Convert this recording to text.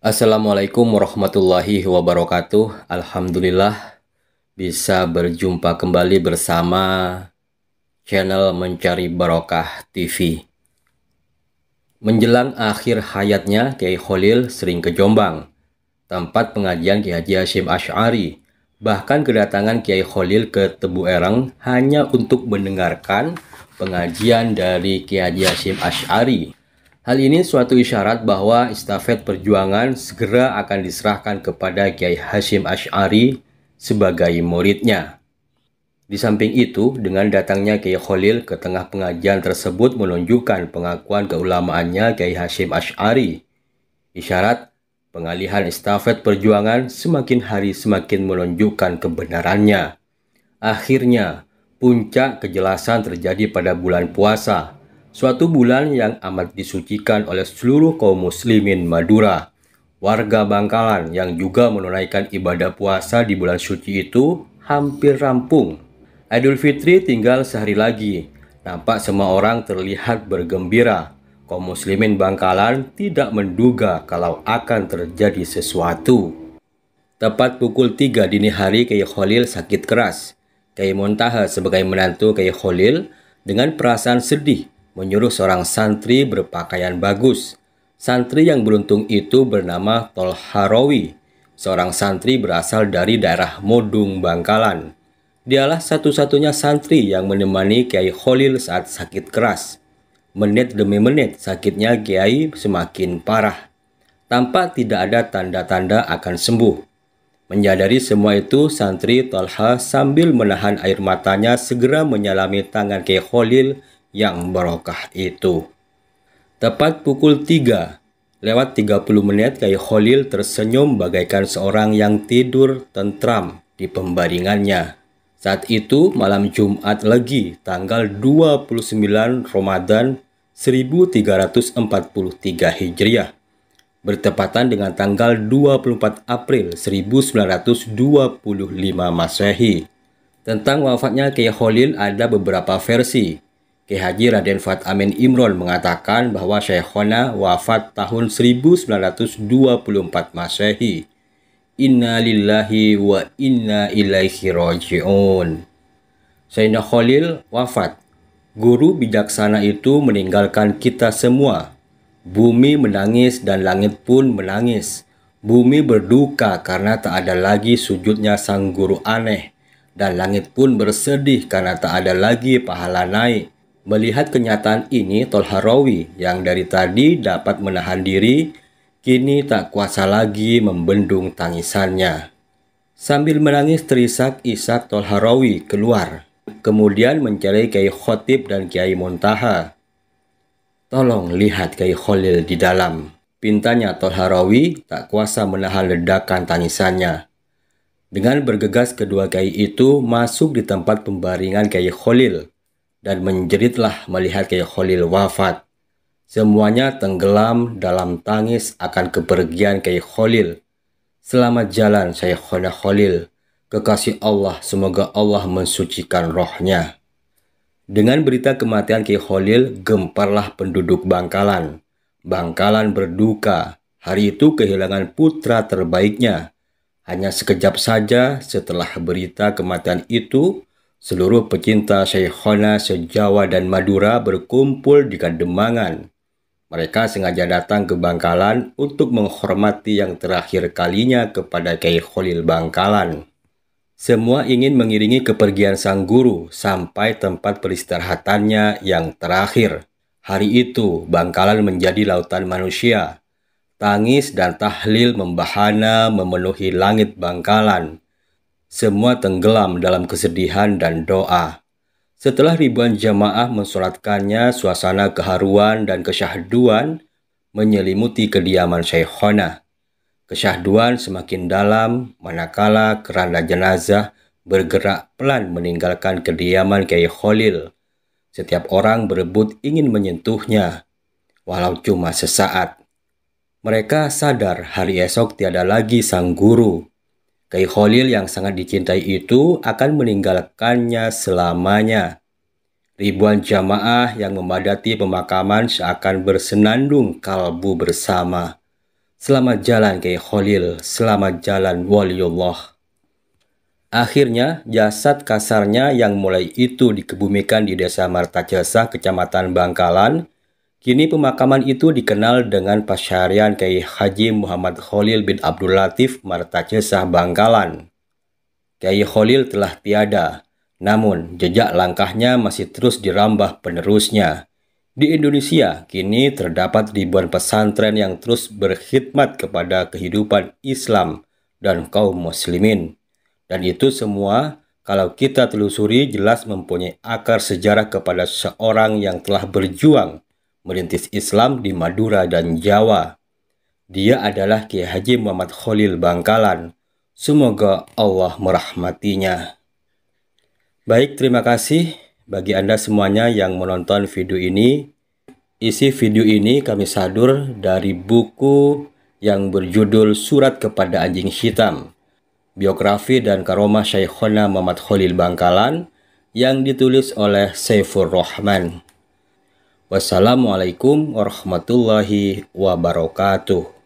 Assalamualaikum warahmatullahi wabarakatuh. Alhamdulillah bisa berjumpa kembali bersama channel Mencari Barokah TV. Menjelang akhir hayatnya, Kiai Kholil sering ke Jombang, tempat pengajian Kiai Haji Hasyim Asy'ari. Bahkan kedatangan Kiai Kholil ke Tebu Ireng hanya untuk mendengarkan pengajian dari Kiai Haji Hasyim Asy'ari. Hal ini suatu isyarat bahwa estafet perjuangan segera akan diserahkan kepada Kiai Hasyim Asy'ari sebagai muridnya. Di samping itu, dengan datangnya Kiai Kholil ke tengah pengajian tersebut menunjukkan pengakuan keulamaannya Kiai Hasyim Asy'ari. Isyarat pengalihan estafet perjuangan semakin hari semakin menunjukkan kebenarannya. Akhirnya, puncak kejelasan terjadi pada bulan puasa, suatu bulan yang amat disucikan oleh seluruh kaum muslimin Madura. Warga Bangkalan yang juga menunaikan ibadah puasa di bulan suci itu hampir rampung. Idul Fitri tinggal sehari lagi. Nampak semua orang terlihat bergembira. Kaum muslimin Bangkalan tidak menduga kalau akan terjadi sesuatu. Tepat pukul 3 dini hari, Kiai Kholil sakit keras. Kiai Muntaha sebagai menantu Kiai Kholil dengan perasaan sedih menyuruh seorang santri berpakaian bagus. Santri yang beruntung itu bernama Tolha Rawi, seorang santri berasal dari daerah Modung, Bangkalan. Dialah satu-satunya santri yang menemani Kiai Kholil saat sakit keras. Menit demi menit sakitnya Kiai semakin parah. Tampak tidak ada tanda-tanda akan sembuh. Menyadari semua itu, santri Tolha sambil menahan air matanya segera menyalami tangan Kiai Kholil yang barokah itu. Tepat pukul 3 lewat 30 menit, Kiai Kholil tersenyum bagaikan seorang yang tidur tentram di pembaringannya. Saat itu malam Jumat Legi tanggal 29 Ramadan 1343 Hijriah, bertepatan dengan tanggal 24 April 1925 Masehi. Tentang wafatnya Kiai Kholil ada beberapa versi. Kiai Haji Raden Fuad Amin Imron mengatakan bahwa Syekhona wafat tahun 1924 Masehi. Inna lillahi wa inna ilaihi raji'un. Sayyidina Kholil wafat. Guru bijaksana itu meninggalkan kita semua. Bumi menangis dan langit pun menangis. Bumi berduka karena tak ada lagi sujudnya sang guru aneh. Dan langit pun bersedih karena tak ada lagi pahala naik. Melihat kenyataan ini, Tolha Rawi yang dari tadi dapat menahan diri, kini tak kuasa lagi membendung tangisannya. Sambil menangis terisak-isak, Tolha Rawi keluar. Kemudian mencari Kiai Khotib dan Kiai Muntaha. Tolong lihat Kiai Kholil di dalam. Pintanya Tolha Rawi tak kuasa menahan ledakan tangisannya. Dengan bergegas kedua kiai itu masuk di tempat pembaringan Kiai Kholil dan menjeritlah melihat Kiai Kholil wafat. Semuanya tenggelam dalam tangis akan kepergian Kiai Kholil. Selamat jalan Syekhona Kholil. Kekasih Allah, semoga Allah mensucikan rohnya. Dengan berita kematian Kiai Kholil, gemparlah penduduk Bangkalan. Bangkalan berduka. Hari itu kehilangan putra terbaiknya. Hanya sekejap saja setelah berita kematian itu, seluruh pecinta Syekhona se-Jawa dan Madura berkumpul di Kademangan. Mereka sengaja datang ke Bangkalan untuk menghormati yang terakhir kalinya kepada Kiai Kholil Bangkalan. Semua ingin mengiringi kepergian sang guru sampai tempat peristirahatannya yang terakhir. Hari itu, Bangkalan menjadi lautan manusia. Tangis dan tahlil membahana memenuhi langit Bangkalan. Semua tenggelam dalam kesedihan dan doa. Setelah ribuan jamaah mensolatkannya, suasana keharuan dan kesyahduan menyelimuti kediaman Syekhona. Kesyahduan semakin dalam manakala keranda jenazah bergerak pelan meninggalkan kediaman Kiai Kholil. Setiap orang berebut ingin menyentuhnya, walau cuma sesaat. Mereka sadar hari esok tiada lagi sang guru. Kiai Kholil yang sangat dicintai itu akan meninggalkannya selamanya. Ribuan jamaah yang memadati pemakaman seakan bersenandung kalbu bersama. Selamat jalan Kiai Khalil, selamat jalan waliullah. Akhirnya, jasad kasarnya yang mulai itu dikebumikan di Desa Martajasa, Kecamatan Bangkalan, kini pemakaman itu dikenal dengan Pasyarian Kiai Haji Muhammad Khalil bin Abdul Latif Martajasa Bangkalan. Kiai Khalil telah tiada, namun jejak langkahnya masih terus dirambah penerusnya. Di Indonesia, kini terdapat ribuan pesantren yang terus berkhidmat kepada kehidupan Islam dan kaum muslimin. Dan itu semua, kalau kita telusuri, jelas mempunyai akar sejarah kepada seorang yang telah berjuang merintis Islam di Madura dan Jawa. Dia adalah Kiai Haji Muhammad Khalil Bangkalan. Semoga Allah merahmatinya. Baik, terima kasih bagi Anda semuanya yang menonton video ini. Isi video ini kami sadur dari buku yang berjudul Surat Kepada Anjing Hitam, Biografi dan Karomah Syekhona Muhammad Khalil Bangkalan, yang ditulis oleh Saifur Rahman. Wassalamualaikum warahmatullahi wabarakatuh.